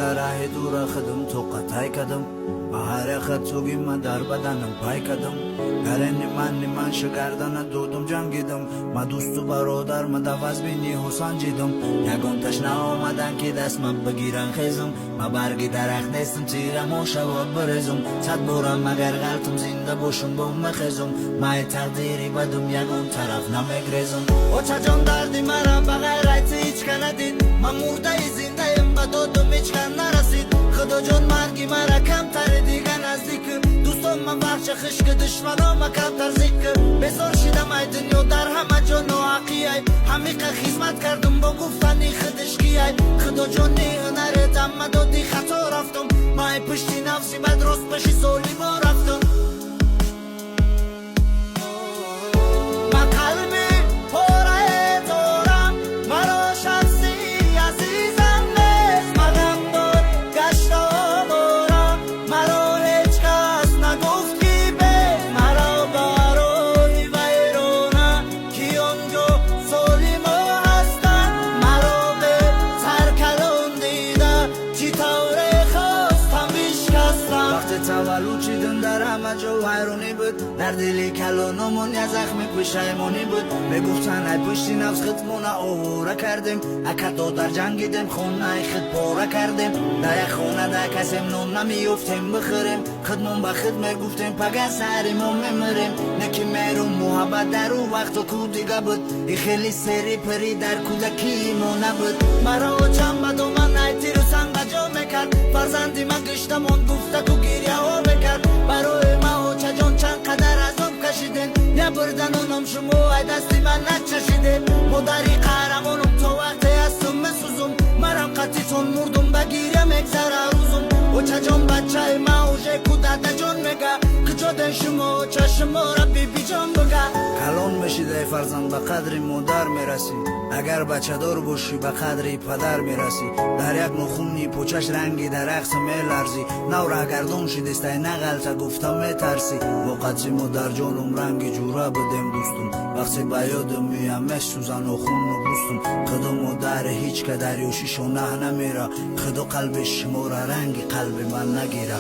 راه دور خدم تو قطعی کدم بهار خط سوگی من در بدنم پای کدم گره نیمان شگردن دودم جنگیدم ما دوست و برادر ما دواز بینی حسان جیدم یگان تشنه آمدن که دست من بگیرن خیزم ما برگی درخت نیستم تیرم و شواب برزم صد بارم مگر غلطم زنده باشم بوم خیزم ما تقدیری بدم یگان طرف نمیگریزم او چجان دردی مرم بغیر ایتی هیچ کندید من مرده زنده ام با دودم هیچ کن نرسید خدا جان مرگی مرا کم تر دیگه نزدیک دوستم من بخش خشک دشمنام کم تر زیک بسار شدم ای دنیا در همه جا ناحقی ای همیقه خدمت کردم با گفتنی خدشکی ای خدا جان هنرتم من دادی خطا رفتم من پشتی نفسی بد راست پشی سالی با رفتم من قلبی پاره دارم مرا شخصی عزیزم نیست مگم دار گشت آبارم مرا هیچ کس نگفت کی به مرا برای ویرانه کی آنجا ظالما هستن مرا به ترکلان دیده چی طوره خواستم بشکستم وقت تولد چیدن در همه جا ویرانی بود در دلی کلانمون یه زخم پشیمانی بود میگفتن ای پشتی نفس خدمونه آواره کردیم اکتا در جنگیدیم خونه خد پاره کردیم در یک خونه در کسیم نون نمیفتیم بخوریم خدمون به خد میگفتیم پگه سریم و میمریم نکی میرون محبت در اون وقت و کو دیگه بود ای خیلی سری پری در کودکی ما نبود مرا چند بدو من ایتی رو سنگ جا میکرد فرزندی من گشتمون گفته کو گیریه ها میکرد برای ما و چجان چند قدر عذاب کشیدین نبردن اونم شما ای دستی من نچشیدین مادری قهرمانم تا وقتی هستم مسوزم مرم قطیتون مردم بگیرم اکثر روزم و چجان بچه ما و جکو داده جان میگه کجا دن شما چشم ما را بی جان بگه کلان بشید ای فرزند به قدری مادر میرسی اگر بچه دار باشی به قدری پدر میرسی در یک نخونی پوچش رنگی در عکس میلرزی نو را گردون شدیست ای نغلطه گفتم میترسی وقتی مادر جانم رنگی جوره بدیم دوستم وقتی به یادم میام مسوزن و خون و بوستم خدا مادر هیچ که دریوشی شو نه نمیره خدا قلب شما را رنگی قلب من نگیره